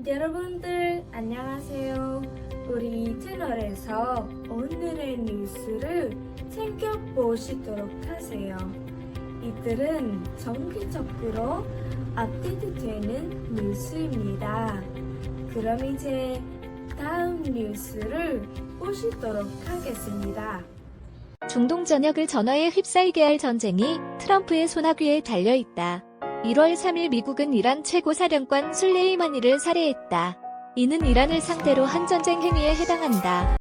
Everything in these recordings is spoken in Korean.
여러분들 안녕하세요. 우리 채널에서 오늘의 뉴스를 챙겨보시도록 하세요. 이들은 정기적으로 업데이트되는 뉴스입니다. 그럼 이제 다음 뉴스를 보시도록 하겠습니다. 중동 전역을 전화에 휩싸이게 할 전쟁이 트럼프의 손아귀에 달려있다. 1월 3일 미국은 이란 최고사령관 술레이마니를 살해했다. 이는 이란을 상대로 한 전쟁 행위에 해당한다.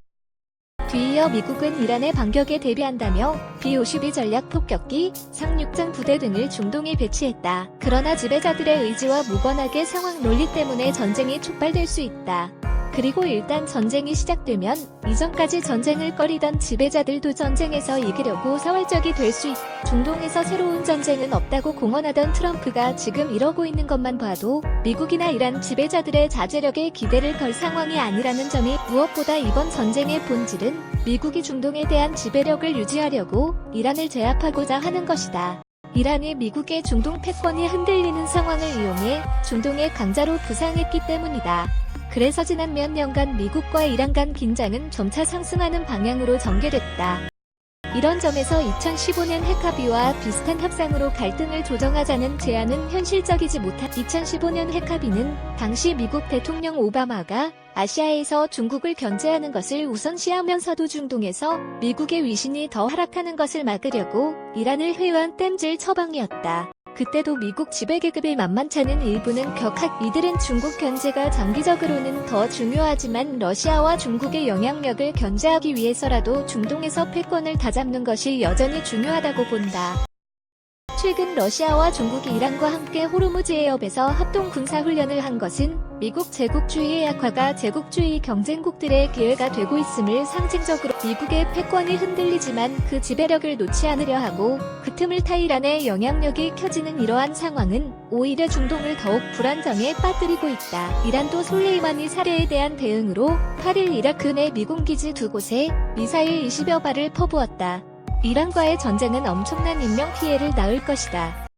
뒤이어 미국은 이란의 반격에 대비한다며 B-52 전략 폭격기, 상륙장 부대 등을 중동에 배치했다. 그러나 지배자들의 의지와 무관하게 상황 논리 때문에 전쟁이 촉발될 수 있다. 그리고 일단 전쟁이 시작되면 이전까지 전쟁을 꺼리던 지배자들도 전쟁에서 이기려고 자발적이 될 수 있다. 중동에서 새로운 전쟁은 없다고 공언하던 트럼프가 지금 이러고 있는 것만 봐도 미국이나 이란 지배자들의 자제력에 기대를 걸 상황이 아니라는 점이 무엇보다 이번 전쟁의 본질은 미국이 중동에 대한 지배력을 유지하려고 이란을 제압하고자 하는 것이다. 이란이 미국의 중동 패권이 흔들리는 상황을 이용해 중동의 강자로 부상했기 때문이다. 그래서 지난 몇 년간 미국과 이란 간 긴장은 점차 상승하는 방향으로 전개됐다. 이런 점에서 2015년 핵합의와 비슷한 협상으로 갈등을 조정하자는 제안은 현실적이지 못한 2015년 핵합의는 당시 미국 대통령 오바마가 아시아에서 중국을 견제하는 것을 우선시하면서도 중동에서 미국의 위신이 더 하락하는 것을 막으려고 이란을 회유한 땜질 처방이었다. 그때도 미국 지배계급의 만만찮은 일부는 격하게 이들은 중국 견제가 장기적으로는 더 중요하지만 러시아와 중국의 영향력을 견제하기 위해서라도 중동에서 패권을 다잡는 것이 여전히 중요하다고 본다. 최근 러시아와 중국이 이란과 함께 호르무즈 해협에서 합동 군사훈련을 한 것은 미국 제국주의의 약화가 제국주의 경쟁국들의 기회가 되고 있음을 상징적으로 미국의 패권이 흔들리지만 그 지배력을 놓지 않으려 하고 그 틈을 타 이란의 영향력이 켜지는 이러한 상황은 오히려 중동을 더욱 불안정에 빠뜨리고 있다. 이란도 솔레이마니 살해에 대한 대응으로 8일 이라크 내 미군기지 2곳에 미사일 20여 발을 퍼부었다. 이란과의 전쟁은 엄청난 인명피해를 낳을 것이다.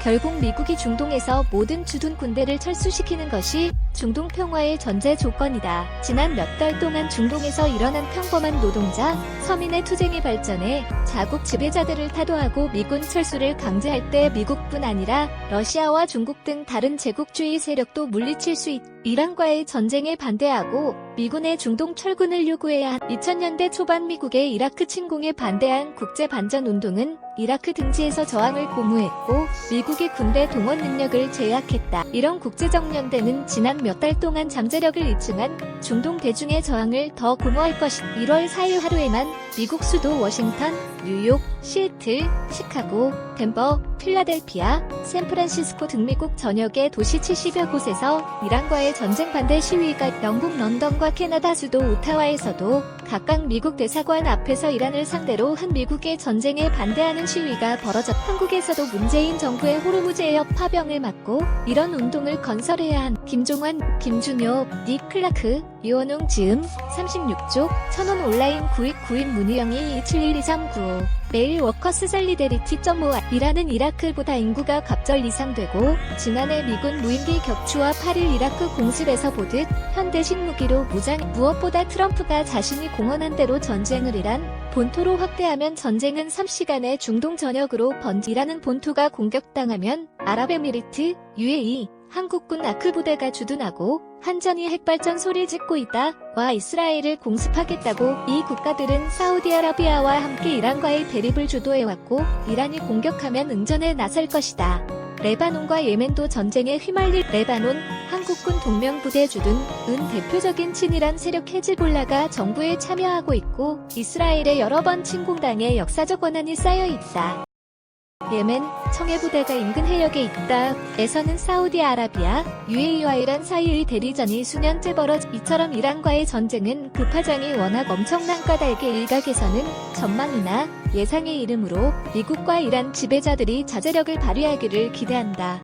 결국 미국이 중동에서 모든 주둔 군대를 철수시키는 것이 중동 평화의 전제 조건이다. 지난 몇 달 동안 중동에서 일어난 평범한 노동자, 서민의 투쟁이 발전해 자국 지배자들을 타도하고 미군 철수를 강제할 때 미국뿐 아니라 러시아와 중국 등 다른 제국주의 세력도 물리칠 수 있다. 이란과의 전쟁에 반대하고 미군의 중동 철군을 요구해야 한 2000년대 초반 미국의 이라크 침공에 반대한 국제반전운동은 이라크 등지에서 저항을 고무했고 미국의 군대 동원 능력을 제약했다. 이런 국제적 연대는 지난 몇 달 동안 잠재력을 입증한 중동 대중의 저항을 더 고무할 것이다. 1월 4일 하루에만 미국 수도 워싱턴, 뉴욕, 시애틀, 시카고, 덴버, 필라델피아, 샌프란시스코 등 미국 전역의 도시 70여 곳에서 이란과의 전쟁 반대 시위가 영국 런던과 캐나다 수도 오타와에서도 각각 미국 대사관 앞에서 이란을 상대로 한 미국의 전쟁에 반대하는 시위가 벌어졌다. 한국에서도 문재인 정부의 호르무즈 해협 파병을 막고 이런 운동을 건설해야 한 김종환, 김준효, 닉 클라크, 유원웅 즈음 36쪽 천원 온라인 929인 문의영이 271239 메일 워커스 살리데리티.5 이란은 이라크보다 인구가 갑절 이상되고 지난해 미군 무인기 격추와 8일 이라크 공습에서 보듯 현대식 무기로 무장 무엇보다 트럼프가 자신이 공언한 대로 전쟁을 이란 본토로 확대하면 전쟁은 3시간에 중동 전역으로 번지라는 본토가 공격당하면 아랍에미리트, UAE, 한국군 아크 부대가 주둔하고 한전이 핵발전 소리를 짓고 있다. 와 이스라엘을 공습하겠다고 이 국가들은 사우디아라비아와 함께 이란과의 대립을 주도해왔고 이란이 공격하면 응전에 나설 것이다. 레바논과 예멘도 전쟁에 휘말릴 레바논, 한국군 동명부대 주둔, 은 대표적인 친이란 세력 헤즈볼라가 정부에 참여하고 있고 이스라엘에 여러 번 침공당해 역사적 원한이 쌓여있다. 예멘, 청해부대가 인근 해역에 있다. 에서는 사우디아라비아, UAE와 이란 사이의 대리전이 수년째 벌어져 이처럼 이란과의 전쟁은 그 파장이 워낙 엄청난 까닭에 일각에서는 전망이나 예상의 이름으로 미국과 이란 지배자들이 자제력을 발휘하기를 기대한다.